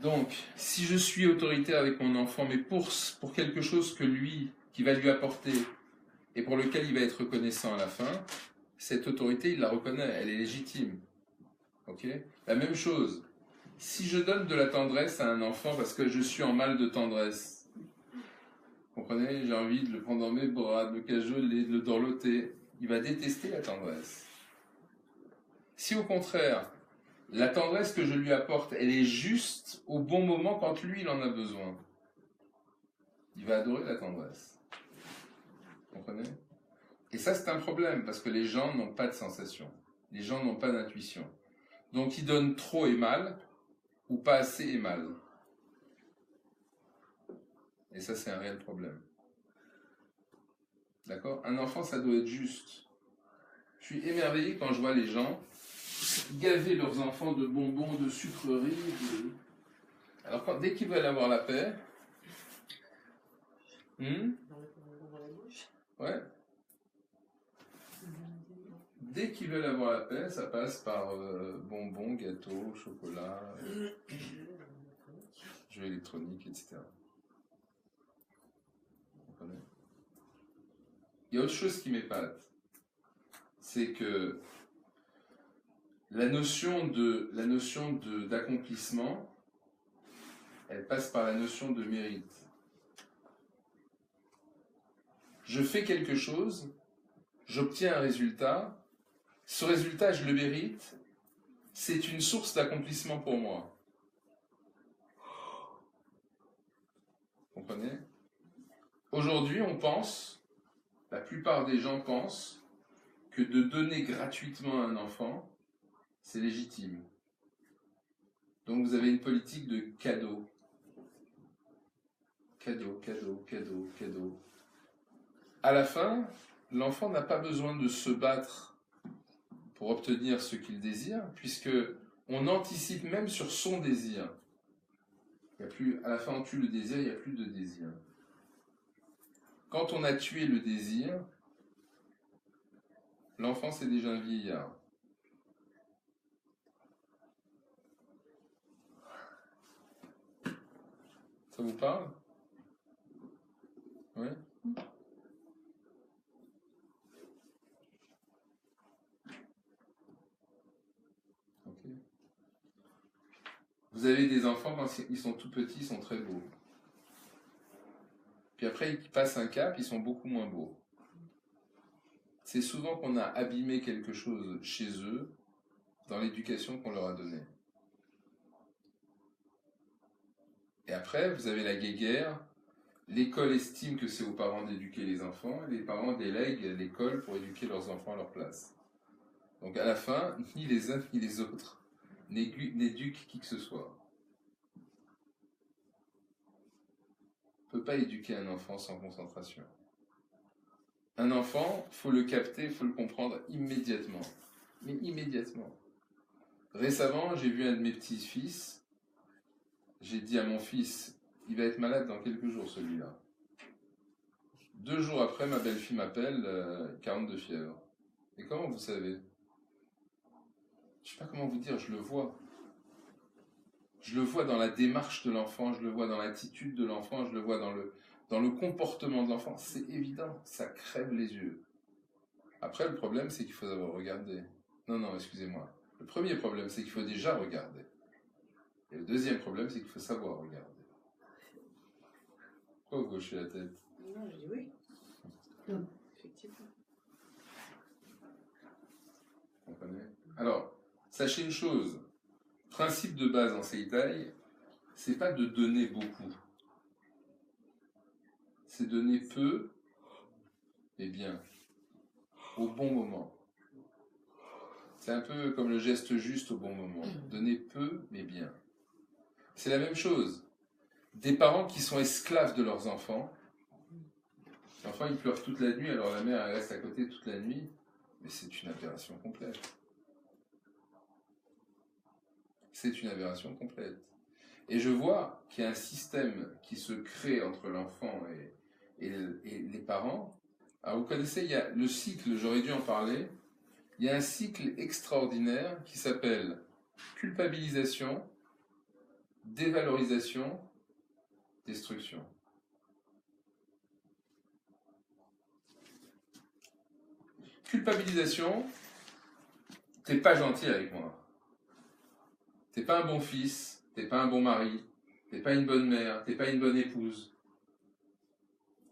Donc, si je suis autoritaire avec mon enfant, mais pour quelque chose qui va lui apporter, et pour lequel il va être reconnaissant à la fin, cette autorité, il la reconnaît, elle est légitime. Ok ? La même chose, si je donne de la tendresse à un enfant parce que je suis en mal de tendresse, vous comprenez ? J'ai envie de le prendre dans mes bras, de le cajoler, de le dorloter, il va détester la tendresse. Si au contraire, la tendresse que je lui apporte, elle est juste au bon moment quand lui, il en a besoin, il va adorer la tendresse. Vous comprenez ? Et ça, c'est un problème, parce que les gens n'ont pas de sensation. Les gens n'ont pas d'intuition. Donc, ils donnent trop et mal, ou pas assez et mal. Et ça, c'est un réel problème. D'accord ? Un enfant, ça doit être juste. Je suis émerveillé quand je vois les gens gaver leurs enfants de bonbons, de sucreries. Alors, dès qu'ils veulent avoir la paix... Ouais. Dès qu'ils veulent avoir la paix, ça passe par bonbons, gâteaux, chocolat, jeux électroniques, etc. Il y a autre chose qui m'épate, c'est que la notion d'accomplissement, elle passe par la notion de mérite. Je fais quelque chose, j'obtiens un résultat, ce résultat, je le mérite, c'est une source d'accomplissement pour moi. Vous comprenez ? Aujourd'hui, la plupart des gens pensent que de donner gratuitement à un enfant, c'est légitime. Donc vous avez une politique de cadeau. Cadeau, cadeau, cadeau, cadeau. À la fin, l'enfant n'a pas besoin de se battre pour obtenir ce qu'il désire, puisque on anticipe même sur son désir. Il y a plus, à la fin, on tue le désir, il n'y a plus de désir. Quand on a tué le désir, l'enfant, c'est déjà un vieillard. Ça vous parle ? Oui ? Ok. Vous avez des enfants, quand ils sont tout petits, ils sont très beaux. Puis après, ils passent un cap, ils sont beaucoup moins beaux. C'est souvent qu'on a abîmé quelque chose chez eux dans l'éducation qu'on leur a donnée. Et après, vous avez la guéguerre. L'école estime que c'est aux parents d'éduquer les enfants, et les parents délèguent l'école pour éduquer leurs enfants à leur place. Donc à la fin, ni les uns ni les autres n'éduquent qui que ce soit. On ne peut pas éduquer un enfant sans concentration. Un enfant, il faut le capter, il faut le comprendre immédiatement. Mais immédiatement. Récemment, j'ai vu un de mes petits-fils. J'ai dit à mon fils, il va être malade dans quelques jours celui-là. 2 jours après, ma belle-fille m'appelle, 40 de fièvre. Et comment vous savez ? Je ne sais pas comment vous dire, je le vois. Je le vois dans la démarche de l'enfant, je le vois dans l'attitude de l'enfant, je le vois dans le comportement de l'enfant. C'est évident, ça crève les yeux. Après, le problème, c'est qu'il faut savoir regarder. Non, excusez-moi. Le premier problème, c'est qu'il faut déjà regarder. Et le deuxième problème, c'est qu'il faut savoir regarder. Pourquoi vous hochez la tête ? Non, je dis oui. Effectivement. Vous comprenez ? Alors, sachez une chose. Principe de base en Seitai, c'est pas de donner beaucoup. C'est donner peu, mais bien. Au bon moment. C'est un peu comme le geste juste au bon moment. Donner peu, mais bien. C'est la même chose. Des parents qui sont esclaves de leurs enfants. L'enfant, il pleure toute la nuit, alors la mère, elle reste à côté toute la nuit. Mais c'est une aberration complète. C'est une aberration complète. Et je vois qu'il y a un système qui se crée entre l'enfant et les parents. Alors vous connaissez, il y a le cycle, j'aurais dû en parler, il y a un cycle extraordinaire qui s'appelle culpabilisation, dévalorisation, destruction. Culpabilisation, t'es pas gentil avec moi. T'es pas un bon fils, t'es pas un bon mari, t'es pas une bonne mère, t'es pas une bonne épouse.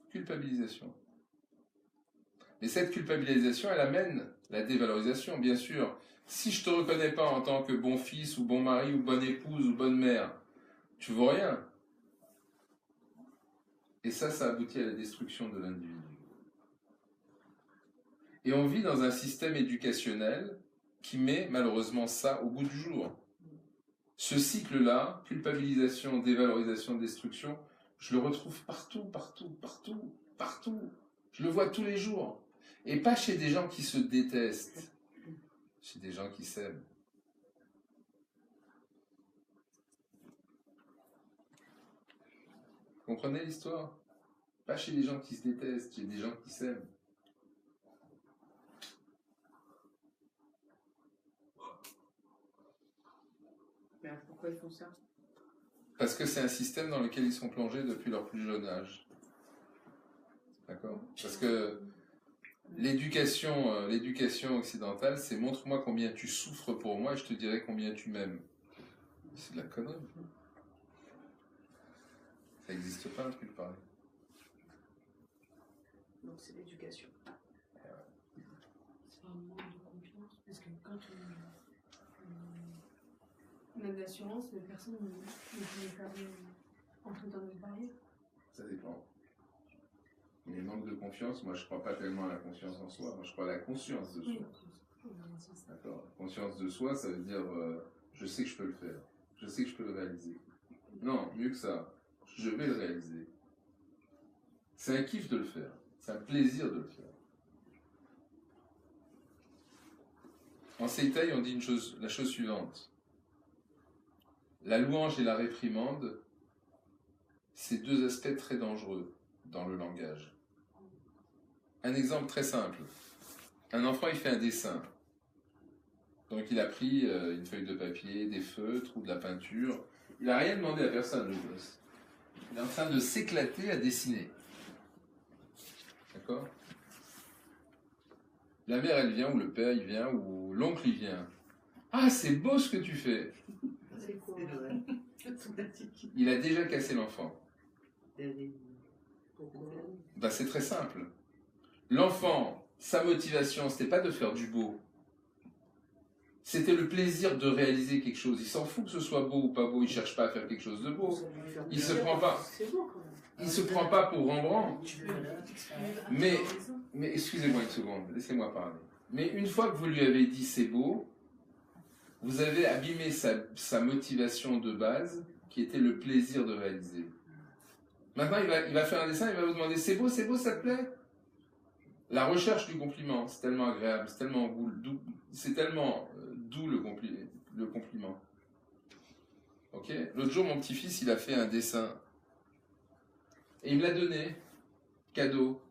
Culpabilisation. Et cette culpabilisation, elle amène la dévalorisation, bien sûr. Si je te reconnais pas en tant que bon fils, ou bon mari, ou bonne épouse, ou bonne mère, tu vaux rien. Et ça aboutit à la destruction de l'individu. Et on vit dans un système éducationnel qui met malheureusement ça au bout du jour. Ce cycle-là, culpabilisation, dévalorisation, destruction, je le retrouve partout, partout, partout, partout. Je le vois tous les jours. Et pas chez des gens qui se détestent, chez des gens qui s'aiment. Vous comprenez l'histoire? Pas chez des gens qui se détestent, chez des gens qui s'aiment. Mais alors pourquoi ils font ça? Parce que c'est un système dans lequel ils sont plongés depuis leur plus jeune âge. D'accord? Parce que l'éducation occidentale, c'est montre-moi combien tu souffres pour moi et je te dirai combien tu m'aimes. C'est de la connerie. Ça n'existe pas un truc pareil. Donc c'est l'éducation. C'est un manque de confiance, parce que quand on a de l'assurance, mais personne ne peut faire entrer dans notre barrière. Ça dépend. Mais manque de confiance, moi je ne crois pas tellement à la confiance en soi, moi je crois à la conscience de soi. D'accord. Conscience de soi, ça veut dire je sais que je peux le faire, je sais que je peux le réaliser. Non, mieux que ça, je vais le réaliser. C'est un kiff de le faire, c'est un plaisir de le faire. En Seitai, on dit la chose suivante. La louange et la réprimande, c'est deux aspects très dangereux dans le langage. Un exemple très simple. Un enfant, il fait un dessin. Donc il a pris une feuille de papier, des feutres ou de la peinture. Il n'a rien demandé à personne, le gosse. Il est en train de s'éclater à dessiner. D'accord? La mère, elle vient, ou le père, il vient, ou l'oncle, il vient. Ah, c'est beau ce que tu fais. C'est quoi? Il a déjà cassé l'enfant. Pourquoi? Ben, c'est très simple. L'enfant, sa motivation, c'était pas de faire du beau. C'était le plaisir de réaliser quelque chose. Il s'en fout que ce soit beau ou pas beau, il cherche pas à faire quelque chose de beau. Il se prend pas. C'est beau quand même. Il se prend pas pour Rembrandt. Mais excusez-moi une seconde, laissez-moi parler. Mais une fois que vous lui avez dit c'est beau, vous avez abîmé sa motivation de base, qui était le plaisir de réaliser. Maintenant, il va faire un dessin, il va vous demander c'est beau, ça te plaît? La recherche du compliment, c'est tellement agréable, c'est tellement doux le compliment. Ok? L'autre jour, mon petit-fils, il a fait un dessin. Et il me l'a donné, cadeau.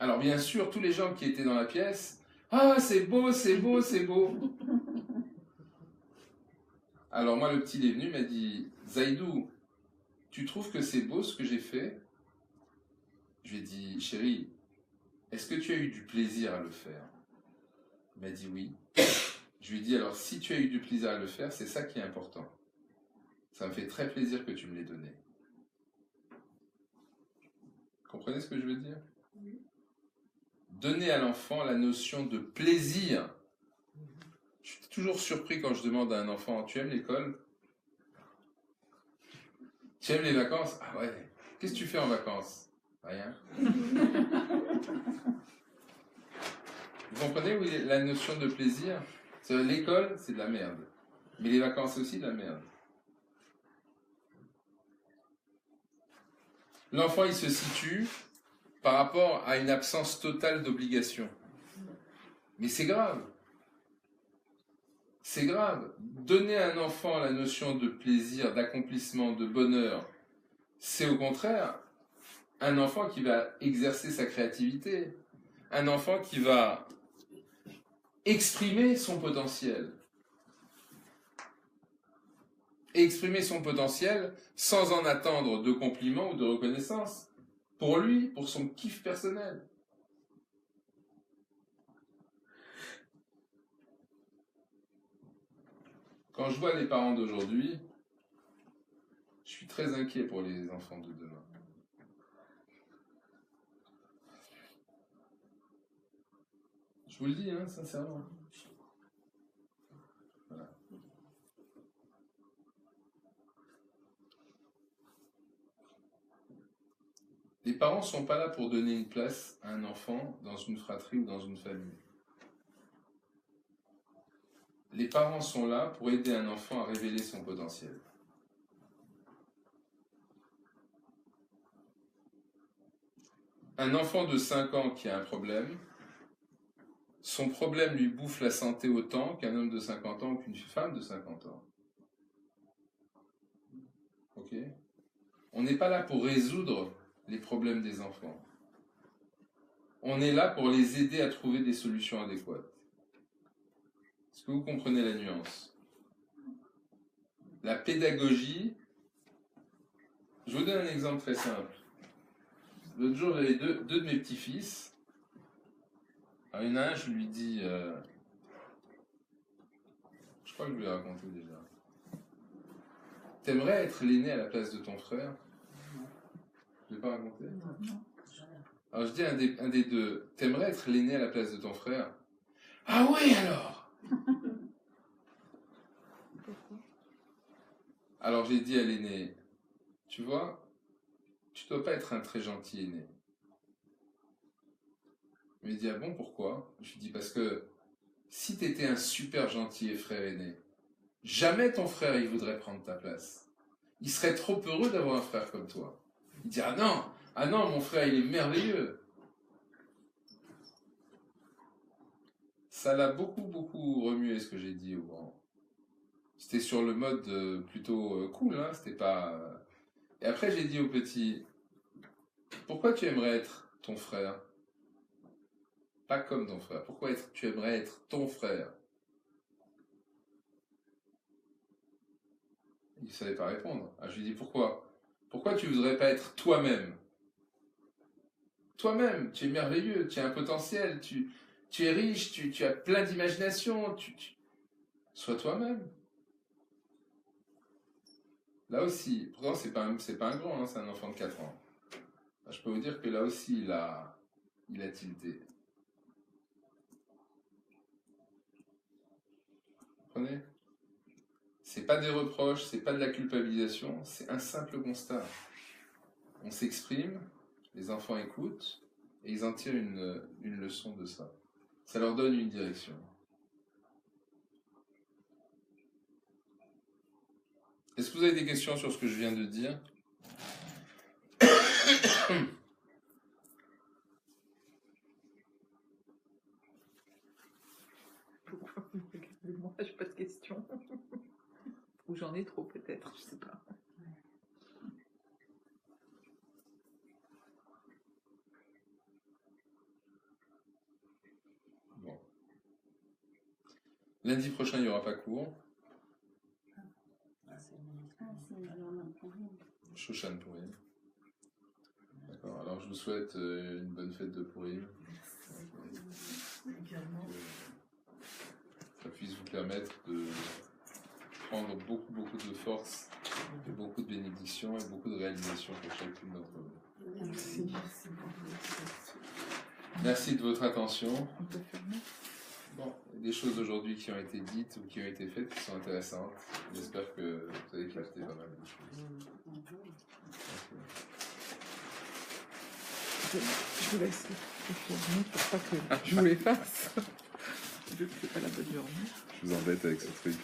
Alors bien sûr, tous les gens qui étaient dans la pièce, ah c'est beau, c'est beau, c'est beau. Alors moi, le petit, il est venu, il m'a dit, Zaïdou, tu trouves que c'est beau ce que j'ai fait? Je lui ai dit, chérie, est-ce que tu as eu du plaisir à le faire? Il m'a dit oui. Je lui ai dit, alors si tu as eu du plaisir à le faire, c'est ça qui est important. Ça me fait très plaisir que tu me l'aies donné. Comprenez ce que je veux dire? Oui. Donner à l'enfant la notion de plaisir. Je suis toujours surpris quand je demande à un enfant, tu aimes l'école? Tu aimes les vacances? Ah ouais. Qu'est-ce que tu fais en vacances? Rien. Vous comprenez où est la notion de plaisir? L'école, c'est de la merde. Mais les vacances, c'est aussi de la merde. L'enfant, il se situe par rapport à une absence totale d'obligation. Mais c'est grave. C'est grave. Donner à un enfant la notion de plaisir, d'accomplissement, de bonheur, c'est au contraire un enfant qui va exercer sa créativité. Un enfant qui va exprimer son potentiel. et exprimer son potentiel sans en attendre de compliments ou de reconnaissance. Pour lui, pour son kiff personnel. Quand je vois les parents d'aujourd'hui, je suis très inquiet pour les enfants de demain. Je vous le dis, hein, sincèrement. Voilà. Les parents ne sont pas là pour donner une place à un enfant dans une fratrie ou dans une famille. Les parents sont là pour aider un enfant à révéler son potentiel. Un enfant de 5 ans qui a un problème, son problème lui bouffe la santé autant qu'un homme de 50 ans ou qu'une femme de 50 ans. Ok ? On n'est pas là pour résoudre les problèmes des enfants. On est là pour les aider à trouver des solutions adéquates. Est-ce que vous comprenez la nuance ? La pédagogie, je vous donne un exemple très simple. L'autre jour, j'avais deux de mes petits-fils. Alors, il y en a un, je lui dis... je crois que je vous l'ai raconté déjà. T'aimerais être l'aîné à la place de ton frère ? Je ne l'ai pas raconté ? Non. Alors je dis à un des deux, t'aimerais être l'aîné à la place de ton frère ? Ah oui alors ? Alors j'ai dit à l'aîné, tu vois, tu dois pas être un très gentil aîné. Il m'a dit, ah bon, pourquoi ? Je lui dis, parce que si t'étais un super gentil frère aîné, jamais ton frère il voudrait prendre ta place. Il serait trop heureux d'avoir un frère comme toi. Il dit, ah non, mon frère il est merveilleux. Ça l'a beaucoup remué ce que j'ai dit au grand. C'était sur le mode plutôt cool, hein, c'était pas... Et après j'ai dit au petit, pourquoi tu aimerais être ton frère ? Pas comme ton frère, pourquoi tu aimerais être ton frère ? Il ne savait pas répondre. Ah, je lui ai dit, pourquoi ? Pourquoi tu voudrais pas être toi-même ? Toi-même, tu es merveilleux, tu as un potentiel, tu es riche, tu as plein d'imagination, sois toi-même. Là aussi, pourtant c'est pas un grand, hein, c'est un enfant de 4 ans. Je peux vous dire que là aussi il a tilté. Vous comprenez ? C'est pas des reproches, c'est pas de la culpabilisation, c'est un simple constat. On s'exprime, les enfants écoutent, et ils en tirent une leçon de ça. Ça leur donne une direction. Est-ce que vous avez des questions sur ce que je viens de dire ? Moi, j'ai pas de questions. Ou j'en ai trop, peut-être, je sais pas. Bon. Lundi prochain, il n'y aura pas cours. Shoshan Purim. D'accord, alors je vous souhaite une bonne fête de Purim. Ça puisse vous permettre de prendre beaucoup de force, et beaucoup de bénédictions et beaucoup de réalisations pour chacune d'entre vous. Merci. Merci de votre attention. On peut fermer. Bon, il y a des choses aujourd'hui qui ont été dites ou qui ont été faites qui sont intéressantes. J'espère que vous avez capté pas mal de choses. Je vous laisse le fermer pour pas que je vous l'efface. Je ne fais pas la bonne journée. Je vous embête avec ce truc.